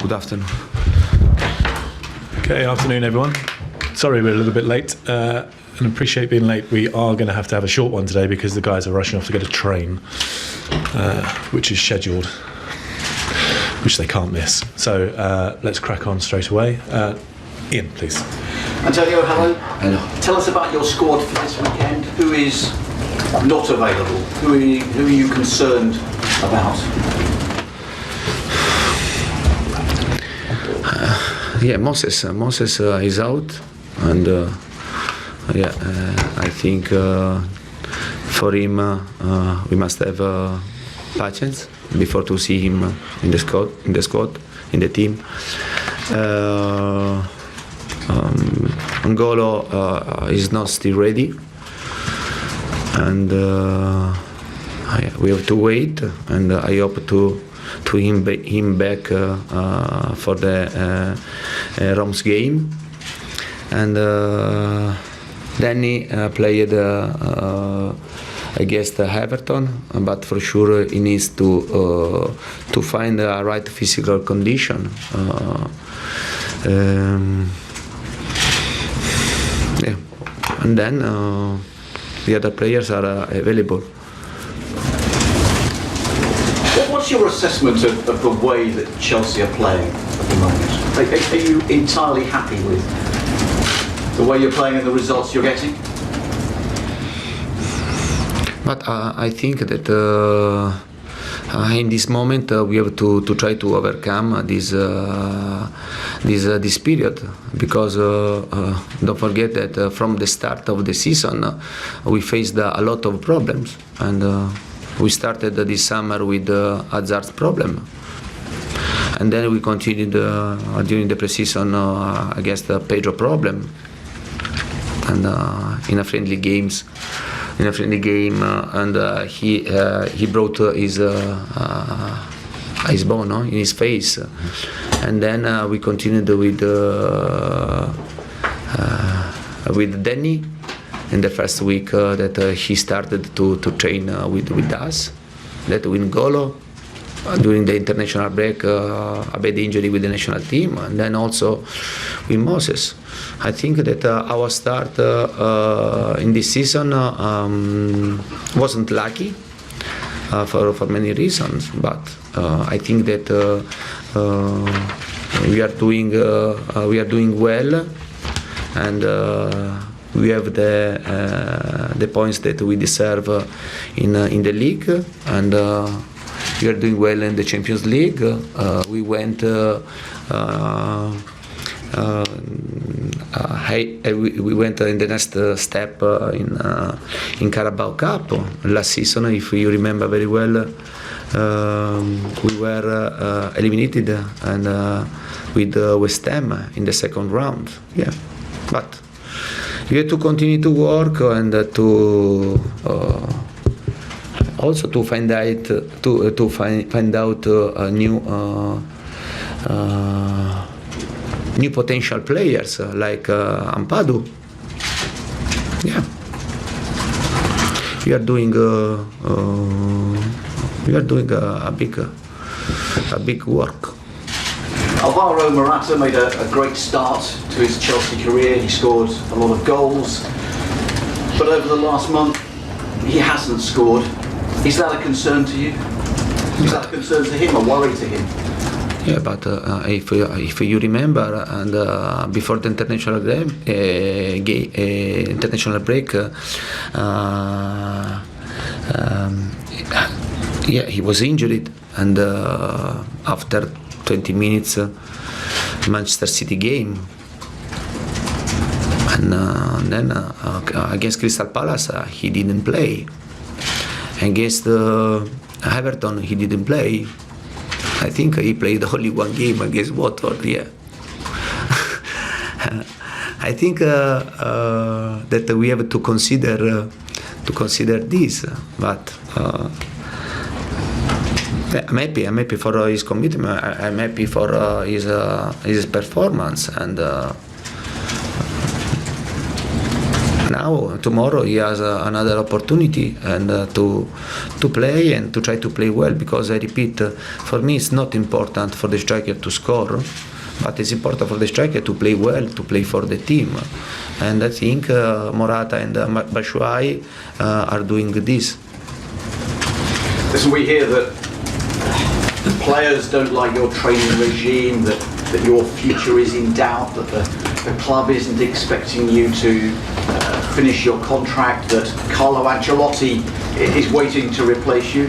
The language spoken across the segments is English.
Good afternoon. Okay, afternoon everyone. Sorry we're a little bit late, and appreciate being late. We are going to have a short one today because the guys are rushing off to get a train, which is scheduled, which they can't miss. So let's crack on straight away. Ian, please. Antonio, hello. Hello. Tell us about your squad for this weekend. Who is not available? Who are you concerned about? Moses is out, and I think for him we must have patience before to see him in the squad, in the team. Angolo is not still ready, and we have to wait, and I hope to him back for the Rome's game. And Danny played against Everton, but for sure he needs to find the right physical condition. And then the other players are available. What's your assessment of the way that Chelsea are playing at the moment? Are you entirely happy with the way you're playing and the results you're getting? But I think that in this moment we have to try to overcome this period, because don't forget that from the start of the season we faced a lot of problems, and we started this summer with Hazard's problem, and then we continued during the pre-season against the Pedro problem, and in a friendly game, and he brought his bone in his face, and then we continued with Danny. In the first week that he started to train with us, that with Golo during the international break, a bad injury with the national team, and then also with Moses. I think that our start in this season wasn't lucky for many reasons, but I think that we are doing well, and we have the points that we deserve in the league, and we are doing well in the Champions League. We went we went in the next step in Carabao Cup last season. If you remember very well, we were eliminated and with West Ham in the second round. Yeah, but we have to continue to work and to also to find out new potential players like Ampadu. Yeah, we are doing a big work. Alvaro Morata made a great start to his Chelsea career. He scored a lot of goals, but over the last month he hasn't scored. Is that a concern to you? Is that a concern to him, a worry to him? Yeah, but if you remember, and before the international break, he was injured, and after 20 minutes Manchester City game, and then against Crystal Palace he didn't play. Against Everton he didn't play. I think he played only one game against Watford. Yeah. I think that we have to consider this, but I'm happy for his commitment. I'm happy for his performance, and Now, tomorrow he has another opportunity and to play and to try to play well, because I repeat, for me it's not important for the striker to score, but it's important for the striker to play well, to play for the team. And I think Morata and Batshuayi are doing this. Listen, we hear that the players don't like your training regime, that your future is in doubt, that the club isn't expecting you to finish your contract, that Carlo Ancelotti is waiting to replace you.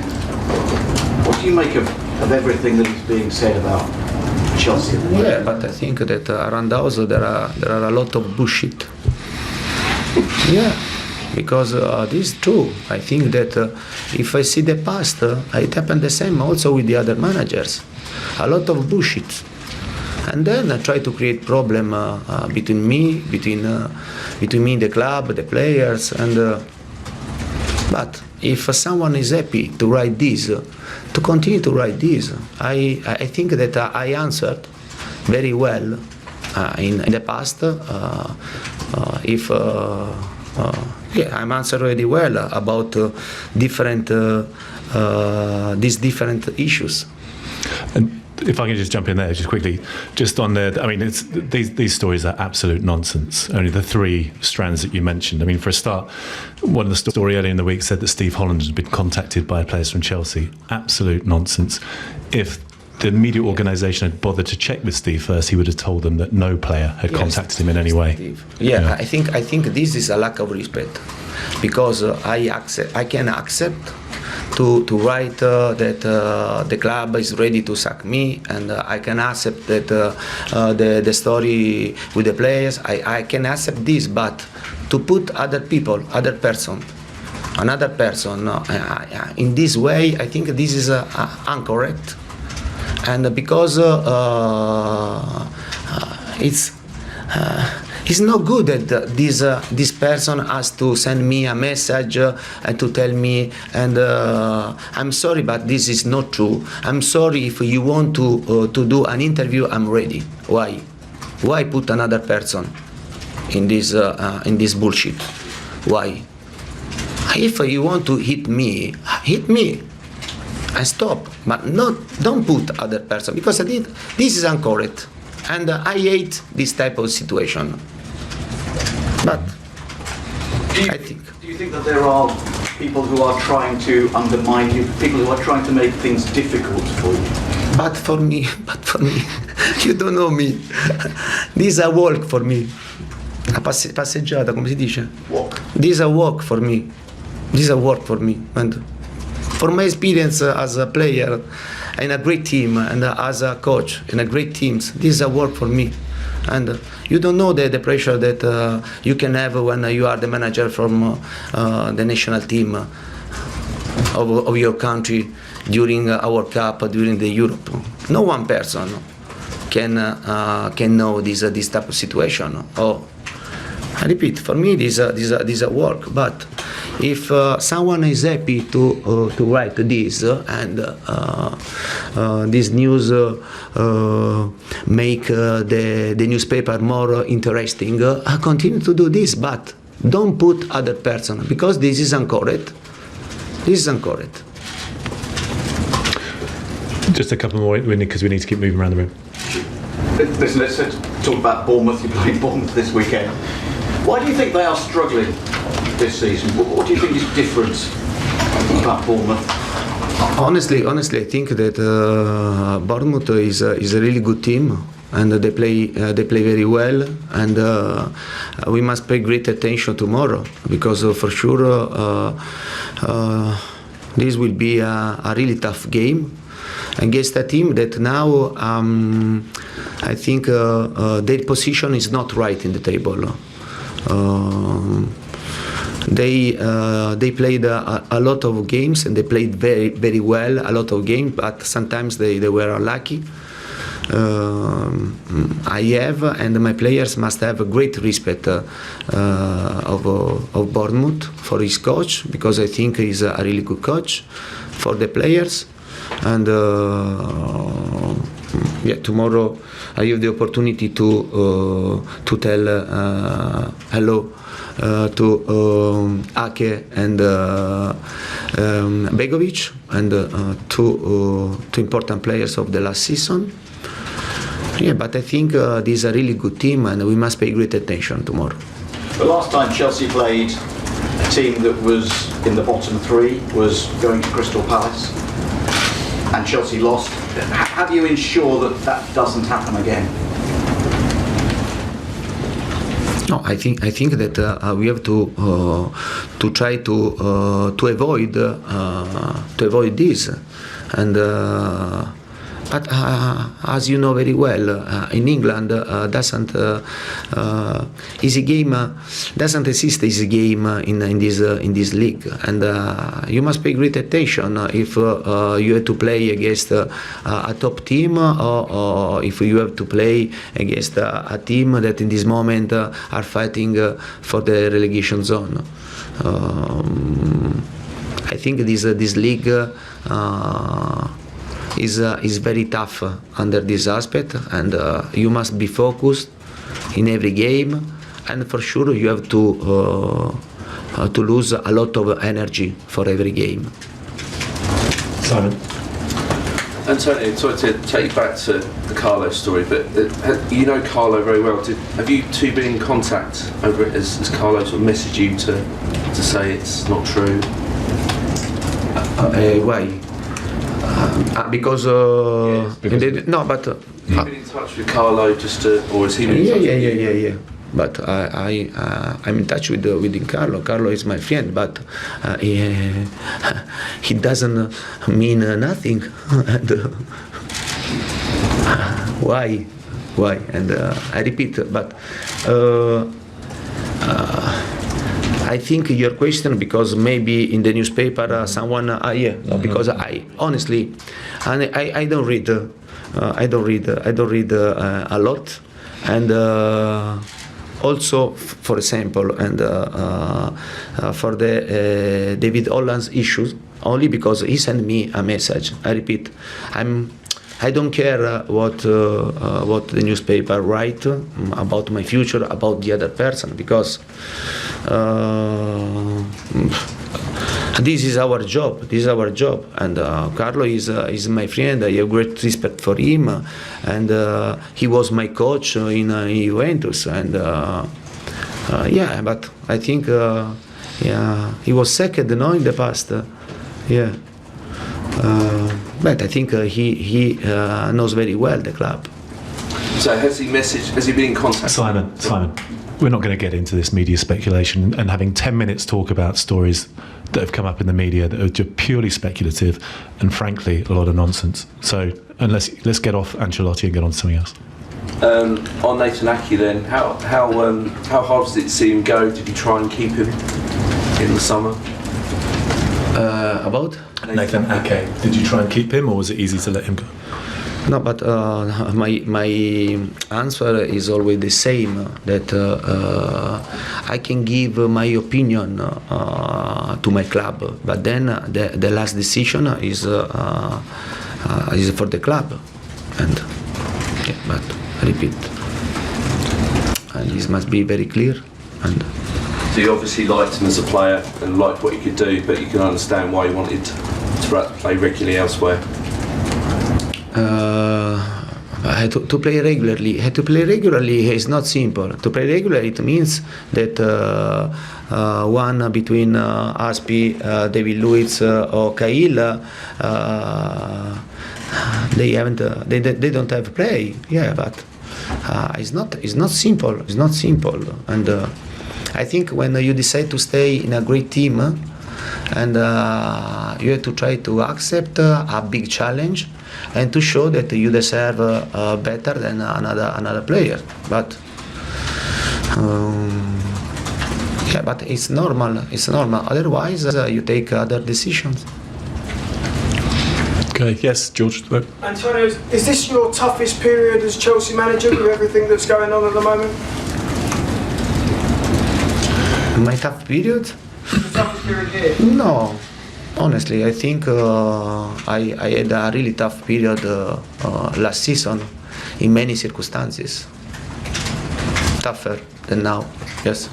What do you make of everything that is being said about Chelsea? Yeah, but I think that around us there are a lot of bullshit. Yeah, because this is true. I think that if I see the past, it happened the same also with the other managers. A lot of bullshit. And then I try to create problem between me, the club, the players, and. But if someone is happy to write this, to continue to write this, I think that I answered very well in the past. I'm answered really well about these different issues. And if I can just jump in there just quickly, just on the, I mean, these stories are absolute nonsense. Only the three strands that you mentioned. I mean, for a start, one of the story earlier in the week said that Steve Holland had been contacted by players from Chelsea. Absolute nonsense. If the media organisation had bothered to check with Steve first, he would have told them that no player had contacted him in any way. Steve. Yeah, I think this is a lack of respect, because I can accept to write that the club is ready to sack me, and I can accept that the story with the players, I can accept this, but to put another person in this way, I think this is incorrect. And because it's not good that this person has to send me a message and to tell me, and I'm sorry, but this is not true. I'm sorry, if you want to do an interview, I'm ready. Why put another person in this bullshit? Why? If you want to hit me and stop, but don't put other person, because this is incorrect, and I hate this type of situation. But do you think that there are people who are trying to undermine you, people who are trying to make things difficult for you? But for me, you don't know me. This is a walk for me. A passeggiata, come si dice? Walk. This is a walk for me. This is a work for me. And for my experience as a player in a great team and as a coach in a great teams, this is a work for me. And you don't know the pressure that you can have when you are the manager from the national team of your country during our cup, during the Europe. No one person can know this type of situation. Oh, I repeat, for me this is a work. But if someone is happy to write this and this news make the newspaper more interesting, I continue to do this, but don't put other person, because this is incorrect. This is incorrect. Just a couple more, because we need to keep moving around the room. Listen, let's talk about Bournemouth. You're playing Bournemouth this weekend. Why do you think they are struggling this season? What do you think is different about Bournemouth? Honestly, I think that Bournemouth is a really good team, and they play very well, and we must pay great attention tomorrow, because for sure this will be a really tough game against a team that now I think their position is not right in the table. They played a lot of games, and they played very, very well, a lot of games, but sometimes they were unlucky. I have, and my players must have a great respect of Bournemouth for his coach, because I think he's a really good coach for the players. And tomorrow I have the opportunity to tell hello Ake and Begovic, and two important players of the last season. Yeah, but I think this is a really good team, and we must pay great attention tomorrow. The last time Chelsea played a team that was in the bottom three was going to Crystal Palace, and Chelsea lost. How do you ensure that that doesn't happen again? No, I think that we have to try to avoid this, and but as you know very well, in England doesn't easy game doesn't exist easy game in this league, and you must pay great attention if you have to play against a top team, or if you have to play against a team that in this moment are fighting for the relegation zone. I think this league is very tough under this aspect, and you must be focused in every game, and for sure you have to lose a lot of energy for every game. Simon. Antonio, sorry to take you back to the Carlo story, but you know Carlo very well. Have you two been in contact over it? Has Carlo sort of messaged you to say it's not true? Why? Because no, but have you been in touch with Carlo or is he been in touch with you? yeah. But I'm in touch with Carlo. Carlo is my friend, but he doesn't mean nothing. And why? And I repeat, but I think your question, because maybe in the newspaper someone because I honestly I don't read a lot, and also, for example, and for the David Holland's issues, only because he sent me a message. I repeat, I don't care what the newspaper write about my future, about the other person, because this is our job. And Carlo is my friend. I have great respect for him, and he was my coach in Juventus. And but I think he was second, in the past. But I think he knows very well the club. So has he been in contact? Simon, we're not going to get into this media speculation and having 10 minutes talk about stories that have come up in the media that are just purely speculative and frankly a lot of nonsense. So let's get off Ancelotti and get on to something else. On Nathan Ake then, how hard did it see him go? Did you try and keep him in the summer? About Nathan Ake, did you try and keep him, or was it easy to let him go? No, but my answer is always the same, that I can give my opinion to my club, but then the last decision is for the club, and but I repeat, and this must be very clear. And so you obviously liked him as a player and liked what he could do, but you can understand why you wanted to play regularly elsewhere. To play regularly. To play regularly is not simple. To play regularly, it means that one between Aspi, David Luiz, or Cahill, they haven't. They don't have play. Yeah, but it's not simple. It's not simple. And I think when you decide to stay in a great team, and you have to try to accept a big challenge, and to show that you deserve better than another player. But but it's normal. Otherwise, you take other decisions. Okay. Yes, George. Antonio, is this your toughest period as Chelsea manager with everything that's going on at the moment? My tough period? The toughest period here? No. Honestly, I think I had a really tough period last season in many circumstances. Tougher than now, yes.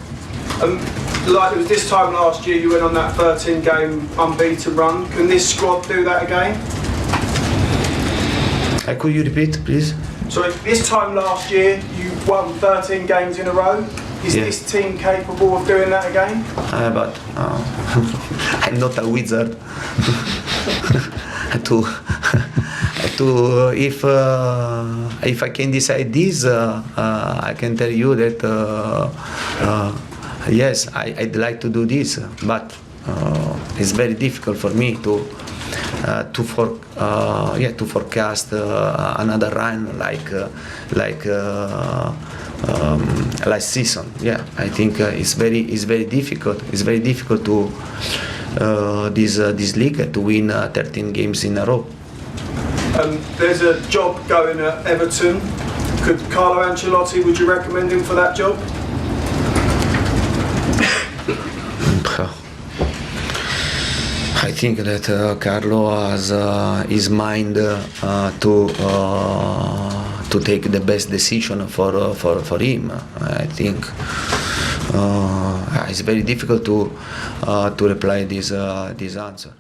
Like it was this time last year, you went on that 13-game unbeaten run. Can this squad do that again? Could you repeat, please? So this time last year, you won 13 games in a row. Is Yeah. this team capable of doing that again? But I'm not a wizard. If I can decide this, I can tell you that yes, I'd like to do this, but it's very difficult for me to forecast another run like last season. Yeah, I think it's very difficult. It's very difficult to this league to win 13 games in a row. There's a job going at Everton. Could Carlo Ancelotti, would you recommend him for that job? I think that Carlo has his mind to take the best decision for him. I think it's very difficult to reply this answer.